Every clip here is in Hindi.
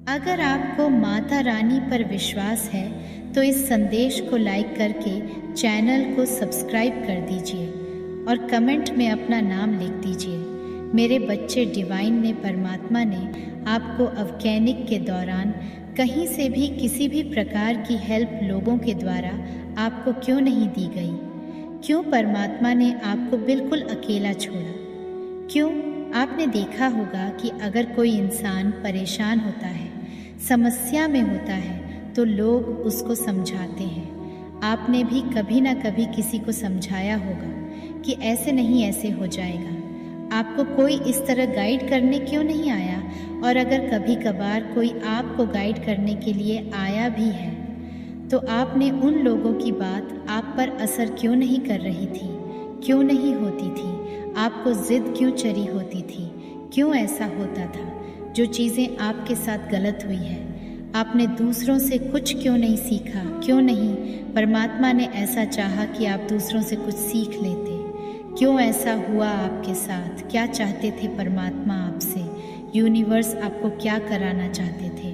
अगर आपको माता रानी पर विश्वास है तो इस संदेश को लाइक करके चैनल को सब्सक्राइब कर दीजिए और कमेंट में अपना नाम लिख दीजिए। मेरे बच्चे डिवाइन ने, परमात्मा ने आपको अवकैनिक के दौरान कहीं से भी किसी भी प्रकार की हेल्प लोगों के द्वारा आपको क्यों नहीं दी गई? क्यों परमात्मा ने आपको बिल्कुल अकेला छोड़ा? क्यों? आपने देखा होगा कि अगर कोई इंसान परेशान होता है, समस्या में होता है, तो लोग उसको समझाते हैं। आपने भी कभी ना कभी किसी को समझाया होगा कि ऐसे नहीं, ऐसे हो जाएगा। आपको कोई इस तरह गाइड करने क्यों नहीं आया? और अगर कभी कभार कोई आपको गाइड करने के लिए आया भी है तो आपने उन लोगों की बात आप पर असर क्यों नहीं कर रही थी? क्यों नहीं होती थी? आपको जिद क्यों चढ़ी होती थी? क्यों ऐसा होता था? जो चीज़ें आपके साथ गलत हुई है, आपने दूसरों से कुछ क्यों नहीं सीखा? क्यों नहीं परमात्मा ने ऐसा चाहा कि आप दूसरों से कुछ सीख लेते? क्यों ऐसा हुआ आपके साथ? क्या चाहते थे परमात्मा आपसे? यूनिवर्स आपको क्या कराना चाहते थे?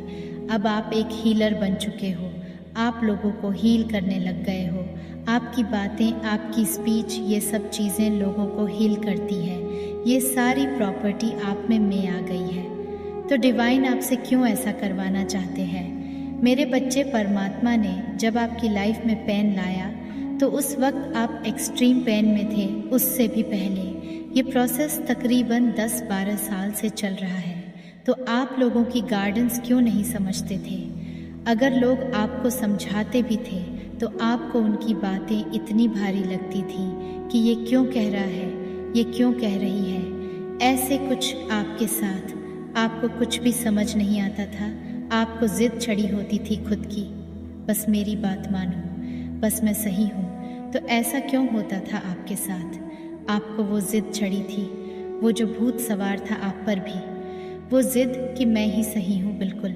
अब आप एक हीलर बन चुके हो। आप लोगों को हील करने लग गए हो। आपकी बातें, आपकी स्पीच, ये सब चीज़ें लोगों को हील करती है। ये सारी प्रॉपर्टी आप में आ गई है। तो डिवाइन आपसे क्यों ऐसा करवाना चाहते हैं? मेरे बच्चे, परमात्मा ने जब आपकी लाइफ में पेन लाया तो उस वक्त आप एक्सट्रीम पेन में थे। उससे भी पहले ये प्रोसेस तकरीबन 10-12 साल से चल रहा है। तो आप लोगों की गाइडेंस क्यों नहीं समझते थे? अगर लोग आपको समझाते भी थे तो आपको उनकी बातें इतनी भारी लगती थी कि ये क्यों कह रहा है, ये क्यों कह रही है, ऐसे कुछ आपके साथ। आपको कुछ भी समझ नहीं आता था। आपको जिद चढ़ी होती थी खुद की, बस मेरी बात मानो, बस मैं सही हूँ। तो ऐसा क्यों होता था आपके साथ? आपको वो जिद चढ़ी थी, वो जो भूत सवार था आप पर भी, वो जिद कि मैं ही सही हूँ। बिल्कुल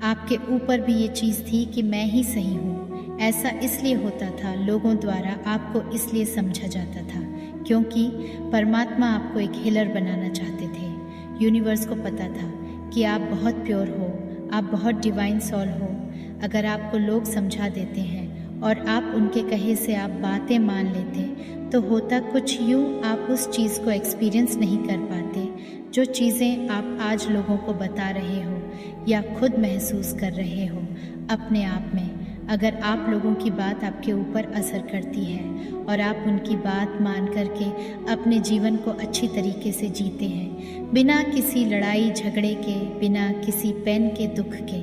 आपके ऊपर भी ये चीज़ थी कि मैं ही सही हूँ। ऐसा इसलिए होता था, लोगों द्वारा आपको इसलिए समझा जाता था क्योंकि परमात्मा आपको एक हीलर बनाना चाहते थे। यूनिवर्स को पता था कि आप बहुत प्योर हो, आप बहुत डिवाइन सोल हो। अगर आपको लोग समझा देते हैं और आप उनके कहे से आप बातें मान लेते तो होता कुछ यूँ, आप उस चीज़ को एक्सपीरियंस नहीं कर पाते जो चीज़ें आप आज लोगों को बता रहे हो या खुद महसूस कर रहे हो अपने आप में। अगर आप लोगों की बात आपके ऊपर असर करती है और आप उनकी बात मान करके अपने जीवन को अच्छी तरीके से जीते हैं, बिना किसी लड़ाई झगड़े के, बिना किसी पेन के, दुख के,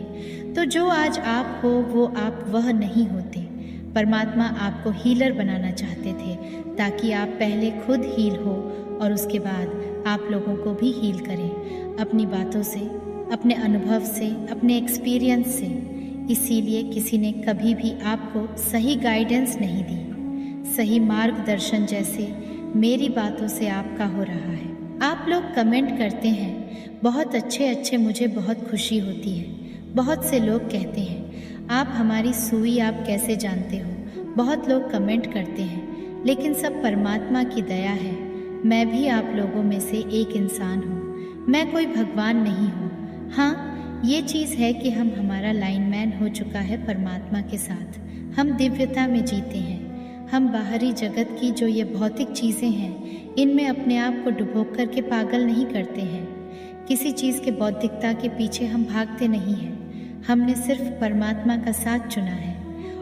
तो जो आज आप हो वो आप वह नहीं होते। परमात्मा आपको हीलर बनाना चाहते थे ताकि आप पहले खुद हील हो और उसके बाद आप लोगों को भी हील करें अपनी बातों से, अपने अनुभव से, अपने एक्सपीरियंस से। इसीलिए किसी ने कभी भी आपको सही गाइडेंस नहीं दी, सही मार्गदर्शन जैसे मेरी बातों से आपका हो रहा है। आप लोग कमेंट करते हैं बहुत अच्छे, मुझे बहुत खुशी होती है। बहुत से लोग कहते हैं आप हमारी सुई आप कैसे जानते हो? बहुत लोग कमेंट करते हैं, लेकिन सब परमात्मा की दया है। मैं भी आप लोगों में से एक इंसान हूँ। मैं कोई भगवान नहीं हूँ। हाँ, ये चीज़ है कि हमारा लाइनमैन हो चुका है परमात्मा के साथ। हम दिव्यता में जीते हैं। हम बाहरी जगत की जो ये भौतिक चीज़ें हैं, इनमें अपने आप को डुबो कर के पागल नहीं करते हैं। किसी चीज़ के बौद्धिकता के पीछे हम भागते नहीं हैं। हमने सिर्फ परमात्मा का साथ चुना है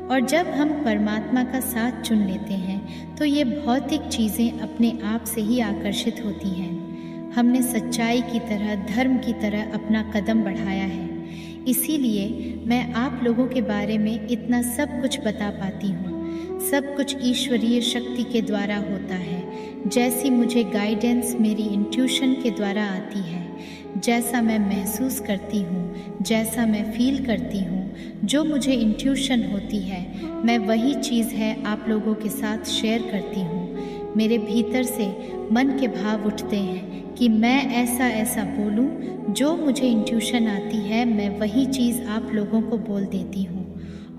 और जब हम परमात्मा का साथ चुन लेते हैं तो ये भौतिक चीज़ें अपने आप से ही आकर्षित होती हैं। हमने सच्चाई की तरह, धर्म की तरह अपना कदम बढ़ाया है। इसीलिए मैं आप लोगों के बारे में इतना सब कुछ बता पाती हूँ। सब कुछ ईश्वरीय शक्ति के द्वारा होता है। जैसी मुझे गाइडेंस मेरी इंट्यूशन के द्वारा आती है, जैसा मैं महसूस करती हूँ, जैसा मैं फील करती हूँ, जो मुझे इंट्यूशन होती है, मैं वही चीज़ है आप लोगों के साथ शेयर करती हूँ। मेरे भीतर से मन के भाव उठते हैं कि मैं ऐसा ऐसा बोलूं, जो मुझे इंट्यूशन आती है मैं वही चीज़ आप लोगों को बोल देती हूँ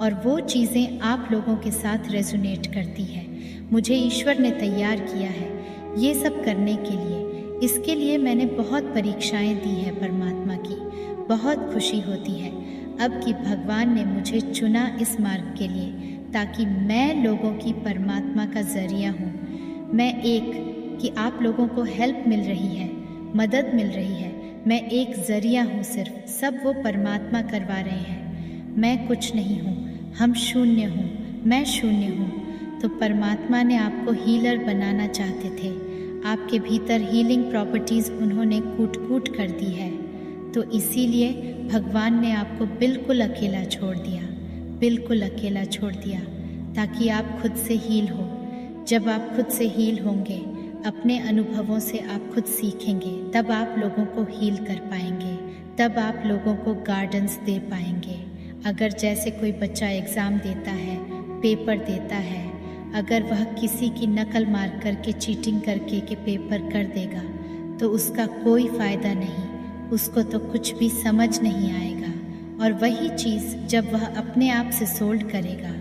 और वो चीज़ें आप लोगों के साथ रेजोनेट करती है। मुझे ईश्वर ने तैयार किया है ये सब करने के लिए। इसके लिए मैंने बहुत परीक्षाएं दी है परमात्मा की, बहुत खुशी होती है अब कि भगवान ने मुझे चुना इस मार्ग के लिए, ताकि मैं लोगों की परमात्मा का जरिया हूँ। मैं एक कि आप लोगों को हेल्प मिल रही है, मदद मिल रही है, मैं एक जरिया हूँ सिर्फ, सब वो परमात्मा करवा रहे हैं। मैं कुछ नहीं हूँ, हम शून्य हूँ, मैं शून्य हूँ। तो परमात्मा ने आपको हीलर बनाना चाहते थे, आपके भीतर हीलिंग प्रॉपर्टीज़ उन्होंने कूट कूट कर दी है। तो इसीलिए भगवान ने आपको बिल्कुल अकेला छोड़ दिया, बिल्कुल अकेला छोड़ दिया, ताकि आप खुद से हील हो। जब आप खुद से हील होंगे, अपने अनुभवों से आप खुद सीखेंगे, तब आप लोगों को हील कर पाएंगे, तब आप लोगों को गाइडेंस दे पाएंगे। अगर जैसे कोई बच्चा एग्ज़ाम देता है, पेपर देता है, अगर वह किसी की नकल मार करके चीटिंग करके के पेपर कर देगा तो उसका कोई फ़ायदा नहीं, उसको तो कुछ भी समझ नहीं आएगा। और वही चीज़ जब वह अपने आप से सोल्व करेगा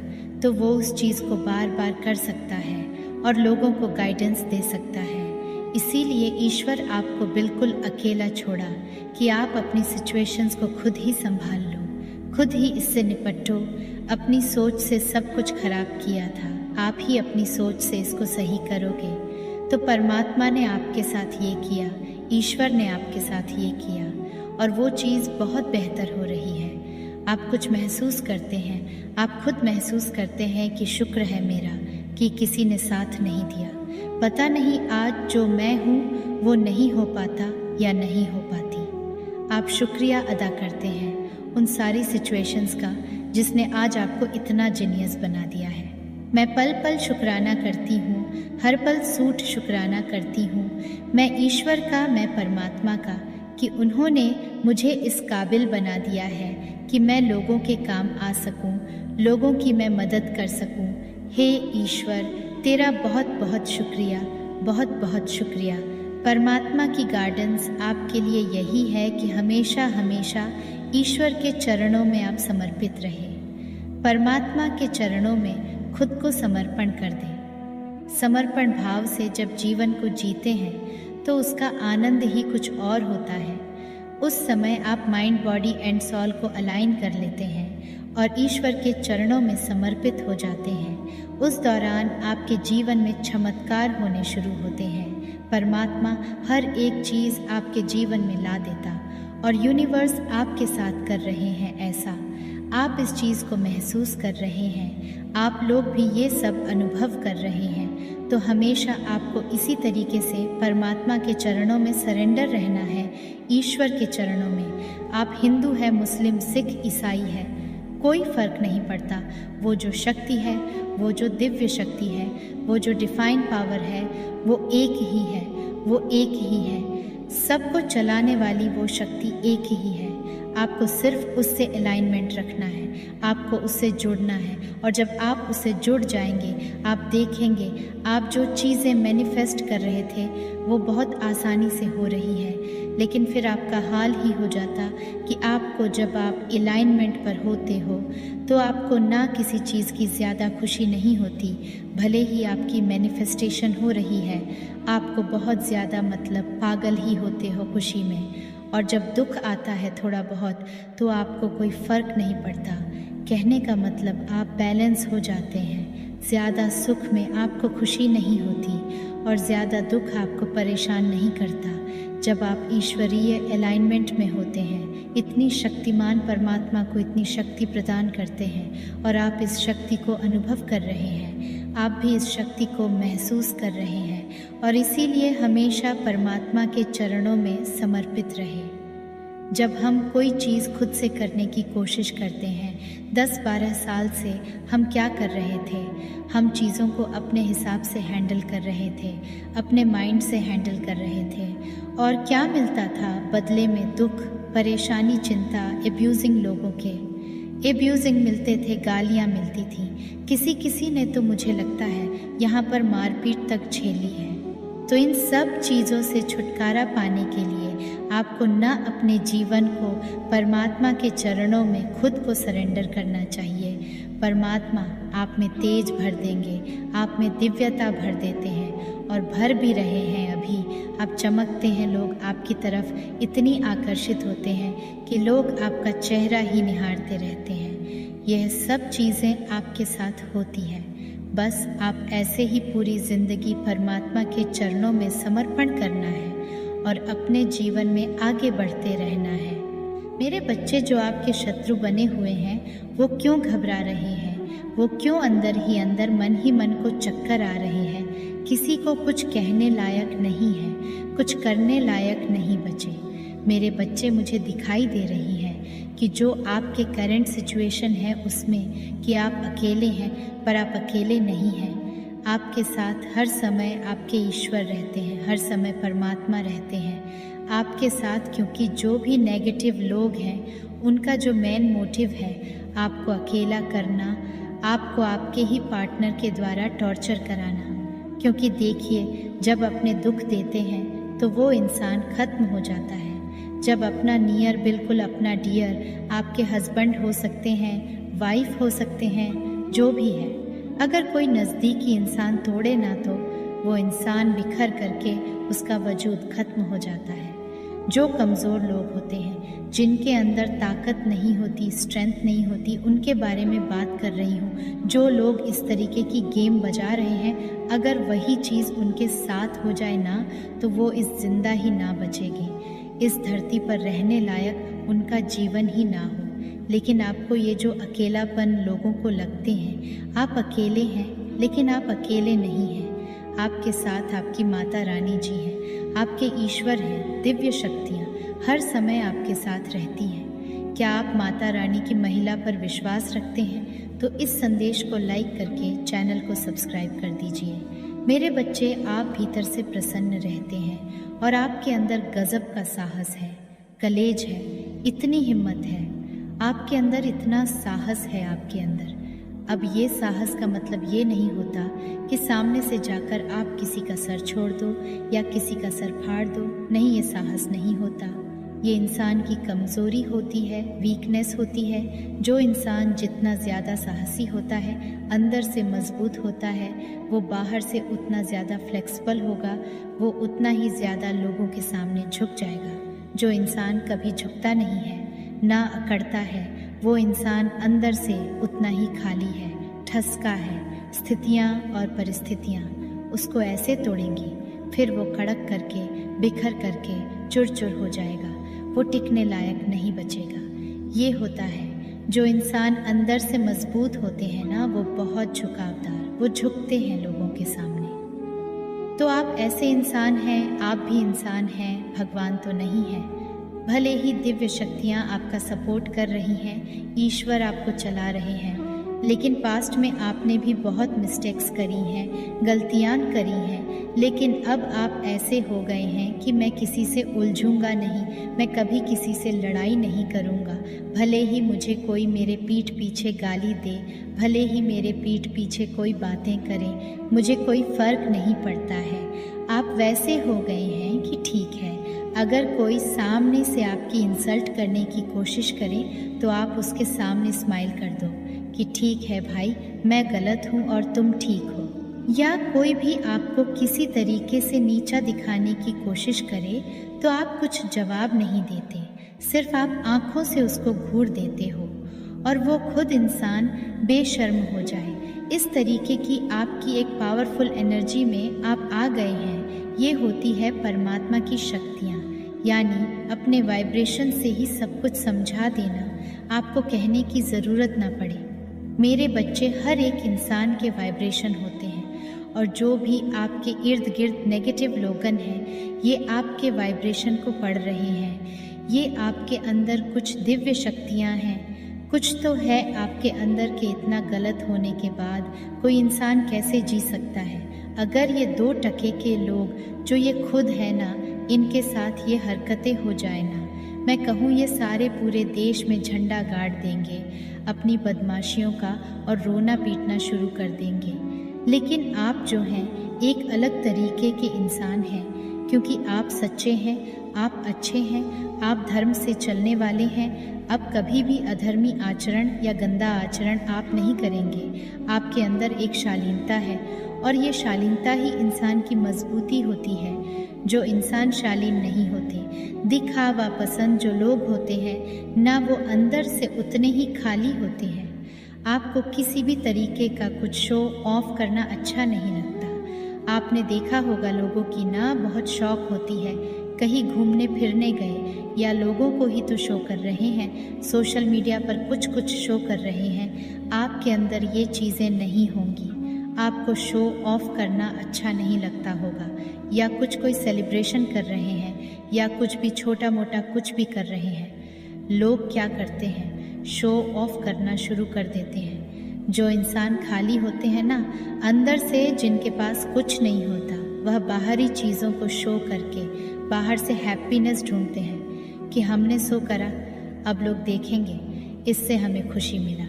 तो वो उस चीज़ को बार बार कर सकता है और लोगों को गाइडेंस दे सकता है। इसीलिए ईश्वर आपको बिल्कुल अकेला छोड़ा कि आप अपनी सिचुएशंस को खुद ही संभाल लो, खुद ही इससे निपटो। अपनी सोच से सब कुछ खराब किया था, आप ही अपनी सोच से इसको सही करोगे। तो परमात्मा ने आपके साथ ये किया, ईश्वर ने आपके साथ ये किया, और वो चीज़ बहुत बेहतर हो रही है। आप कुछ महसूस करते हैं, आप खुद महसूस करते हैं कि शुक्र है मेरा कि किसी ने साथ नहीं दिया। पता नहीं आज जो मैं हूँ वो नहीं हो पाता या नहीं हो पाती। आप शुक्रिया अदा करते हैं उन सारी सिचुएशंस का जिसने आज आपको इतना जीनियस बना दिया है। मैं पल पल शुक्राना करती हूँ, हर पल सूट शुक्राना करती हूँ। मैं ईश्वर का, मैं परमात्मा का, कि उन्होंने मुझे इस काबिल बना दिया है कि मैं लोगों के काम आ सकूं, लोगों की मैं मदद कर सकूं। हे ईश्वर, तेरा बहुत बहुत शुक्रिया, बहुत बहुत शुक्रिया। परमात्मा की गाइडेंस आपके लिए यही है कि हमेशा हमेशा ईश्वर के चरणों में आप समर्पित रहें। परमात्मा के चरणों में खुद को समर्पण कर दें। समर्पण भाव से जब जीवन को जीते हैं तो उसका आनंद ही कुछ और होता है। उस समय आप माइंड, बॉडी एंड सॉल को अलाइन कर लेते हैं और ईश्वर के चरणों में समर्पित हो जाते हैं। उस दौरान आपके जीवन में चमत्कार होने शुरू होते हैं। परमात्मा हर एक चीज़ आपके जीवन में ला देता और यूनिवर्स आपके साथ कर रहे हैं ऐसा। आप इस चीज़ को महसूस कर रहे हैं, आप लोग भी ये सब अनुभव कर रहे हैं। तो हमेशा आपको इसी तरीके से परमात्मा के चरणों में सरेंडर रहना है, ईश्वर के चरणों में। आप हिंदू है, मुस्लिम, सिख, ईसाई है, कोई फ़र्क नहीं पड़ता। वो जो शक्ति है, वो जो दिव्य शक्ति है, वो जो डिफाइन पावर है, वो एक ही है, वो एक ही है। सबको चलाने वाली वो शक्ति एक ही है। आपको सिर्फ उससे अलाइनमेंट रखना है, आपको उससे जुड़ना है। और जब आप उससे जुड़ जाएंगे, आप देखेंगे आप जो चीज़ें मैनिफेस्ट कर रहे थे वो बहुत आसानी से हो रही है। लेकिन फिर आपका हाल ही हो जाता कि आपको, जब आप अलाइनमेंट पर होते हो तो आपको ना किसी चीज़ की ज़्यादा खुशी नहीं होती। भले ही आपकी मैनिफेस्टेशन हो रही है, आपको बहुत ज़्यादा मतलब पागल ही होते हो खुशी में। और जब दुख आता है थोड़ा बहुत तो आपको कोई फ़र्क नहीं पड़ता। कहने का मतलब आप बैलेंस हो जाते हैं। ज़्यादा सुख में आपको खुशी नहीं होती और ज़्यादा दुख आपको परेशान नहीं करता। जब आप ईश्वरीय अलाइनमेंट में होते हैं, इतनी शक्तिमान परमात्मा को इतनी शक्ति प्रदान करते हैं और आप इस शक्ति को अनुभव कर रहे हैं, आप भी इस शक्ति को महसूस कर रहे हैं। और इसीलिए हमेशा परमात्मा के चरणों में समर्पित रहें। जब हम कोई चीज़ खुद से करने की कोशिश करते हैं, 10-12 साल से हम क्या कर रहे थे? हम चीज़ों को अपने हिसाब से हैंडल कर रहे थे, अपने माइंड से हैंडल कर रहे थे। और क्या मिलता था बदले में? दुख, परेशानी, चिंता, एब्यूजिंग लोगों के एब्यूजिंग मिलते थे, गालियाँ मिलती थी। किसी ने तो मुझे लगता है यहाँ पर मारपीट तक झेली है। तो इन सब चीज़ों से छुटकारा पाने के लिए आपको न अपने जीवन को परमात्मा के चरणों में खुद को सरेंडर करना चाहिए। परमात्मा आप में तेज भर देंगे, आप में दिव्यता भर देते हैं और भर भी रहे हैं। अभी आप चमकते हैं, लोग आपकी तरफ इतनी आकर्षित होते हैं कि लोग आपका चेहरा ही निहारते रहते हैं। यह सब चीज़ें आपके साथ होती हैं। बस आप ऐसे ही पूरी ज़िंदगी परमात्मा के चरणों में समर्पण करना है और अपने जीवन में आगे बढ़ते रहना है। मेरे बच्चे, जो आपके शत्रु बने हुए हैं, वो क्यों घबरा रहे हैं? वो क्यों अंदर ही अंदर मन ही मन को चक्कर आ रहे हैं? किसी को कुछ कहने लायक नहीं है, कुछ करने लायक नहीं बचे। मेरे बच्चे, मुझे दिखाई दे रही है कि जो आपके करंट सिचुएशन है उसमें कि आप अकेले हैं, पर आप अकेले नहीं हैं। आपके साथ हर समय आपके ईश्वर रहते हैं, हर समय परमात्मा रहते हैं आपके साथ, क्योंकि जो भी नेगेटिव लोग हैं उनका जो मेन मोटिव है आपको अकेला करना, आपको आपके ही पार्टनर के द्वारा टॉर्चर कराना। क्योंकि देखिए, जब अपने दुख देते हैं तो वो इंसान ख़त्म हो जाता है। जब अपना नियर, बिल्कुल अपना डियर, आपके हस्बैंड हो सकते हैं, वाइफ हो सकते हैं, जो भी है, अगर कोई नज़दीकी इंसान तोड़े ना तो वो इंसान बिखर करके उसका वजूद ख़त्म हो जाता है। जो कमज़ोर लोग होते हैं, जिनके अंदर ताकत नहीं होती, स्ट्रेंथ नहीं होती, उनके बारे में बात कर रही हूँ। जो लोग इस तरीके की गेम बजा रहे हैं, अगर वही चीज़ उनके साथ हो जाए ना तो वो इस जिंदा ही ना बचेगी, इस धरती पर रहने लायक उनका जीवन ही ना हो। लेकिन आपको ये जो अकेलापन लोगों को लगते हैं, आप अकेले हैं, लेकिन आप अकेले नहीं हैं। आपके साथ आपकी माता रानी जी हैं, आपके ईश्वर हैं, दिव्य शक्तियाँ हर समय आपके साथ रहती हैं। क्या आप माता रानी की महिला पर विश्वास रखते हैं? तो इस संदेश को लाइक करके चैनल को सब्सक्राइब कर दीजिए। मेरे बच्चे, आप भीतर से प्रसन्न रहते हैं और आपके अंदर गजब का साहस है, कलेज है, इतनी हिम्मत है आपके अंदर, इतना साहस है आपके अंदर। अब ये साहस का मतलब ये नहीं होता कि सामने से जाकर आप किसी का सर छोड़ दो या किसी का सर फाड़ दो। नहीं, ये साहस नहीं होता। ये इंसान की कमज़ोरी होती है, वीकनेस होती है। जो इंसान जितना ज़्यादा साहसी होता है, अंदर से मजबूत होता है, वो बाहर से उतना ज़्यादा फ्लेक्सिबल होगा, वो उतना ही ज़्यादा लोगों के सामने झुक जाएगा। जो इंसान कभी झुकता नहीं है, ना अकड़ता है, वो इंसान अंदर से उतना ही खाली है, ठसका है। स्थितियाँ और परिस्थितियाँ उसको ऐसे तोड़ेंगी, फिर वो कड़क करके, बिखर करके चुर चुर हो जाएगा, वो टिकने लायक नहीं बचेगा। ये होता है, जो इंसान अंदर से मजबूत होते हैं ना, वो बहुत झुकावदार, वो झुकते हैं लोगों के सामने। तो आप ऐसे इंसान हैं, आप भी इंसान हैं, भगवान तो नहीं है। भले ही दिव्य शक्तियाँ आपका सपोर्ट कर रही हैं, ईश्वर आपको चला रहे हैं, लेकिन पास्ट में आपने भी बहुत मिस्टेक्स करी हैं, गलतियाँ करी हैं। लेकिन अब आप ऐसे हो गए हैं कि मैं किसी से उलझूंगा नहीं, मैं कभी किसी से लड़ाई नहीं करूंगा। भले ही मुझे कोई मेरे पीठ पीछे गाली दे, भले ही मेरे पीठ पीछे कोई बातें करे, मुझे कोई फ़र्क नहीं पड़ता है। आप वैसे हो गए हैं कि ठीक है, अगर कोई सामने से आपकी इंसल्ट करने की कोशिश करे तो आप उसके सामने स्माइल कर दो कि ठीक है भाई, मैं गलत हूँ और तुम ठीक हो। या कोई भी आपको किसी तरीके से नीचा दिखाने की कोशिश करे तो आप कुछ जवाब नहीं देते, सिर्फ आप आंखों से उसको घूर देते हो और वो खुद इंसान बेशर्म हो जाए। इस तरीके की आपकी एक पावरफुल एनर्जी में आप आ गए हैं। ये होती है परमात्मा की शक्तियाँ, यानी अपने वाइब्रेशन से ही सब कुछ समझा देना, आपको कहने की ज़रूरत ना पड़े। मेरे बच्चे, हर एक इंसान के वाइब्रेशन होते हैं और जो भी आपके इर्द गिर्द नेगेटिव लोगन हैं, ये आपके वाइब्रेशन को पढ़ रहे हैं। ये आपके अंदर कुछ दिव्य शक्तियाँ हैं, कुछ तो है आपके अंदर के इतना गलत होने के बाद कोई इंसान कैसे जी सकता है। अगर ये 2% के लोग जो ये खुद है ना, इनके साथ ये हरकतें हो जाए ना, मैं कहूँ ये सारे पूरे देश में झंडा गाड़ देंगे अपनी बदमाशियों का और रोना पीटना शुरू कर देंगे। लेकिन आप जो हैं एक अलग तरीके के इंसान हैं, क्योंकि आप सच्चे हैं, आप अच्छे हैं, आप धर्म से चलने वाले हैं। अब कभी भी अधर्मी आचरण या गंदा आचरण आप नहीं करेंगे। आपके अंदर एक शालीनता है और ये शालीनता ही इंसान की मजबूती होती है। जो इंसान शालीन नहीं होते। दिखावा पसंद जो लोग होते हैं ना, वो अंदर से उतने ही खाली होते हैं। आपको किसी भी तरीके का कुछ शो ऑफ करना अच्छा नहीं लगता। आपने देखा होगा लोगों की ना बहुत शौक होती है, कहीं घूमने फिरने गए या लोगों को ही तो शो कर रहे हैं, सोशल मीडिया पर कुछ शो कर रहे हैं। आपके अंदर ये चीज़ें नहीं होंगी। आपको शो ऑफ करना अच्छा नहीं लगता होगा, या कोई सेलिब्रेशन कर रहे हैं या कुछ भी छोटा मोटा कुछ भी कर रहे हैं। लोग क्या करते हैं, शो ऑफ करना शुरू कर देते हैं। जो इंसान खाली होते हैं ना अंदर से, जिनके पास कुछ नहीं होता, वह बाहरी चीज़ों को शो करके बाहर से हैप्पीनेस ढूंढते हैं कि हमने शो करा, अब लोग देखेंगे, इससे हमें खुशी मिला।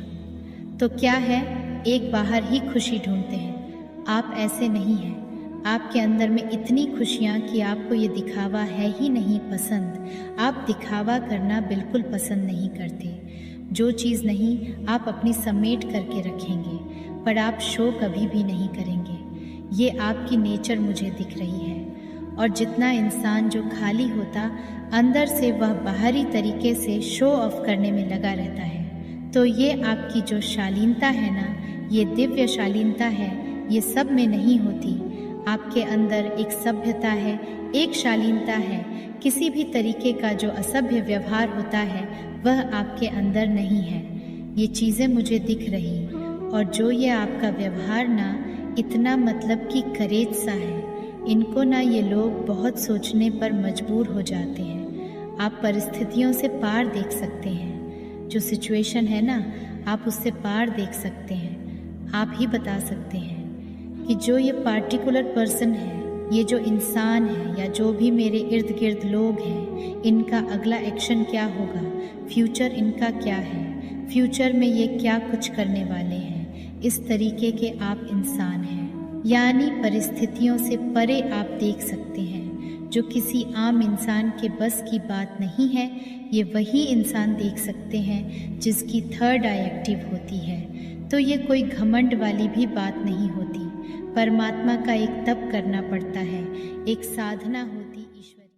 तो क्या है, एक बाहर ही खुशी ढूंढते हैं। आप ऐसे नहीं हैं। आपके अंदर में इतनी खुशियाँ कि आपको ये दिखावा है ही नहीं पसंद। आप दिखावा करना बिल्कुल पसंद नहीं करते। जो चीज़ नहीं आप अपनी समेट करके रखेंगे, पर आप शो कभी भी नहीं करेंगे। ये आपकी नेचर मुझे दिख रही है। और जितना इंसान जो खाली होता अंदर से, वह बाहरी तरीके से शो ऑफ करने में लगा रहता है। तो ये आपकी जो शालीनता है ना, ये दिव्य शालीनता है, ये सब में नहीं होती। आपके अंदर एक सभ्यता है, एक शालीनता है। किसी भी तरीके का जो असभ्य व्यवहार होता है वह आपके अंदर नहीं है। ये चीज़ें मुझे दिख रही। और जो ये आपका व्यवहार ना इतना मतलब कि करेज सा है, इनको ना ये लोग बहुत सोचने पर मजबूर हो जाते हैं। आप परिस्थितियों से पार देख सकते हैं। जो सिचुएशन है ना, आप उससे पार देख सकते हैं। आप ही बता सकते हैं कि जो ये पार्टिकुलर पर्सन है, ये जो इंसान है, या जो भी मेरे इर्द गिर्द लोग हैं, इनका अगला एक्शन क्या होगा, फ्यूचर इनका क्या है, फ्यूचर में ये क्या कुछ करने वाले हैं। इस तरीके के आप इंसान हैं। यानी परिस्थितियों से परे आप देख सकते हैं। जो किसी आम इंसान के बस की बात नहीं है, ये वही इंसान देख सकते हैं जिसकी थर्ड आई एक्टिव होती है। तो ये कोई घमंड वाली भी बात नहीं होती। परमात्मा का एक तप करना पड़ता है, एक साधना होती है।